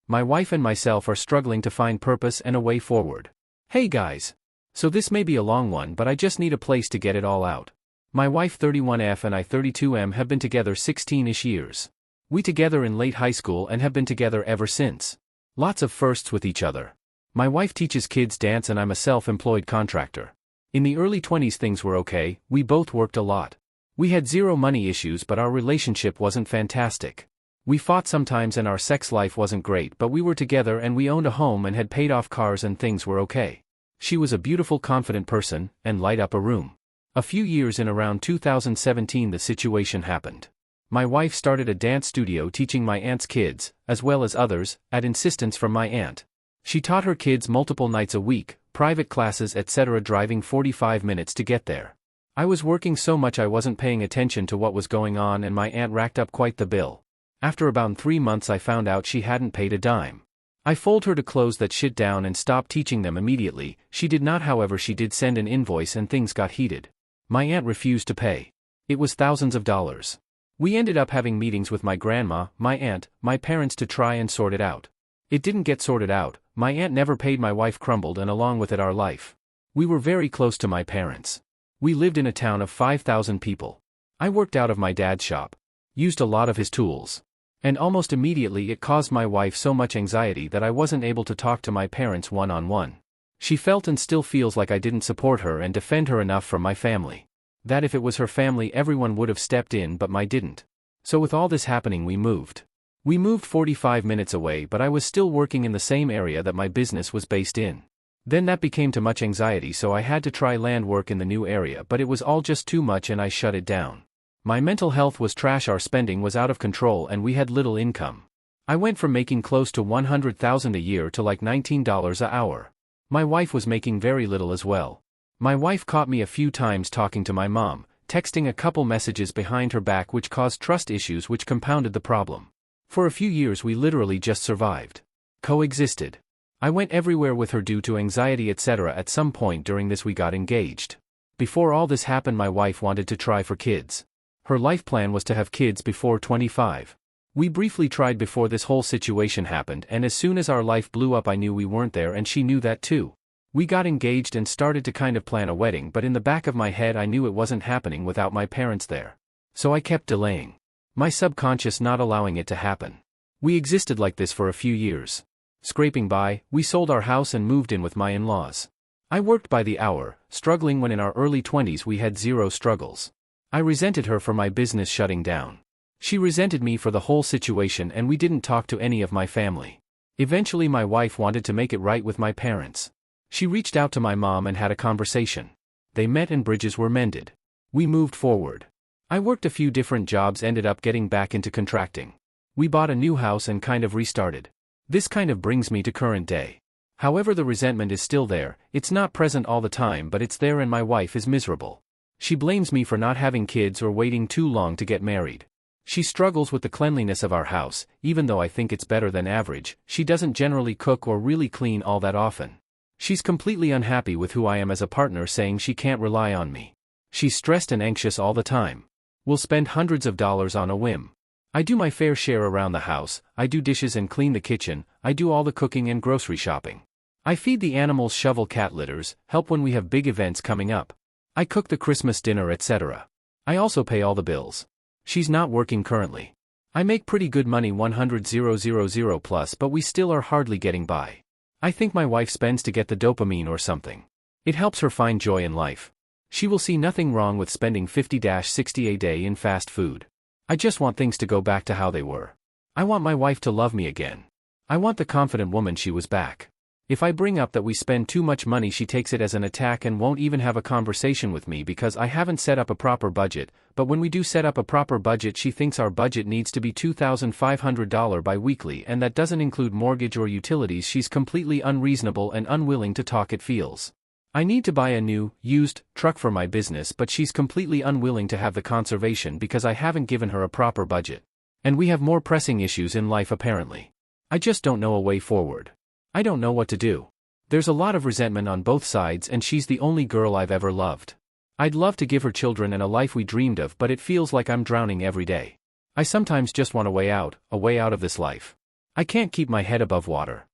My wife and myself are struggling to find purpose and a way forward. Hey guys. So this may be a long one, but I just need a place to get it all out. My wife 31F and I 32M have been together 16-ish years. We together in late high school and have been together ever since. Lots of firsts with each other. My wife teaches kids dance and I'm a self-employed contractor. In the early 20s things were okay, we both worked a lot. We had zero money issues, but our relationship wasn't fantastic. We fought sometimes and our sex life wasn't great, but we were together and we owned a home and had paid off cars and things were okay. She was a beautiful, confident person, and light up a room. A few years in, around 2017, the situation happened. My wife started a dance studio teaching my aunt's kids, as well as others, at insistence from my aunt. She taught her kids multiple nights a week, private classes etc., driving 45 minutes to get there. I was working so much I wasn't paying attention to what was going on and my aunt racked up quite the bill. After about 3 months I found out she hadn't paid a dime. I told her to close that shit down and stop teaching them immediately. She did not, however she did send an invoice and things got heated. My aunt refused to pay. It was thousands of dollars. We ended up having meetings with my grandma, my aunt, my parents to try and sort it out. It didn't get sorted out. My aunt never paid, my wife crumbled, and along with it our life. We were very close to my parents. We lived in a town of 5,000 people. I worked out of my dad's shop. Used a lot of his tools. And almost immediately it caused my wife so much anxiety that I wasn't able to talk to my parents one-on-one. She felt and still feels like I didn't support her and defend her enough from my family. That if it was her family everyone would have stepped in, but my didn't. So with all this happening we moved. We moved 45 minutes away, but I was still working in the same area that my business was based in. Then that became too much anxiety, so I had to try land work in the new area, but it was all just too much and I shut it down. My mental health was trash, our spending was out of control and we had little income. I went from making close to $100,000 a year to like $19 an hour. My wife was making very little as well. My wife caught me a few times talking to my mom, texting a couple messages behind her back, which caused trust issues which compounded the problem. For a few years we literally just survived. Coexisted. I went everywhere with her due to anxiety etc. At some point during this we got engaged. Before all this happened my wife wanted to try for kids. Her life plan was to have kids before 25. We briefly tried before this whole situation happened, and as soon as our life blew up I knew we weren't there and she knew that too. We got engaged and started to kind of plan a wedding, but in the back of my head I knew it wasn't happening without my parents there. So I kept delaying. My subconscious not allowing it to happen. We existed like this for a few years. Scraping by, we sold our house and moved in with my in-laws. I worked by the hour, struggling when in our early 20s we had zero struggles. I resented her for my business shutting down. She resented me for the whole situation and we didn't talk to any of my family. Eventually my wife wanted to make it right with my parents. She reached out to my mom and had a conversation. They met and bridges were mended. We moved forward. I worked a few different jobs, ended up getting back into contracting. We bought a new house and kind of restarted. This kind of brings me to current day. However, the resentment is still there. It's not present all the time, but it's there and my wife is miserable. She blames me for not having kids or waiting too long to get married. She struggles with the cleanliness of our house, even though I think it's better than average. She doesn't generally cook or really clean all that often. She's completely unhappy with who I am as a partner, saying she can't rely on me. She's stressed and anxious all the time. We'll spend hundreds of dollars on a whim. I do my fair share around the house. I do dishes and clean the kitchen. I do all the cooking and grocery shopping. I feed the animals, shovel cat litters, help when we have big events coming up. I cook the Christmas dinner etc. I also pay all the bills. She's not working currently. I make pretty good money, 100,000 plus, but we still are hardly getting by. I think my wife spends to get the dopamine or something. It helps her find joy in life. She will see nothing wrong with spending 50-60 a day in fast food. I just want things to go back to how they were. I want my wife to love me again. I want the confident woman she was back. If I bring up that we spend too much money, she takes it as an attack and won't even have a conversation with me because I haven't set up a proper budget, but when we do set up a proper budget she thinks our budget needs to be $2,500 bi-weekly and that doesn't include mortgage or utilities. She's completely unreasonable and unwilling to talk, it feels. I need to buy a new, used, truck for my business, but she's completely unwilling to have the conversation because I haven't given her a proper budget. And we have more pressing issues in life apparently. I just don't know a way forward. I don't know what to do. There's a lot of resentment on both sides and she's the only girl I've ever loved. I'd love to give her children and a life we dreamed of, but it feels like I'm drowning every day. I sometimes just want a way out of this life. I can't keep my head above water.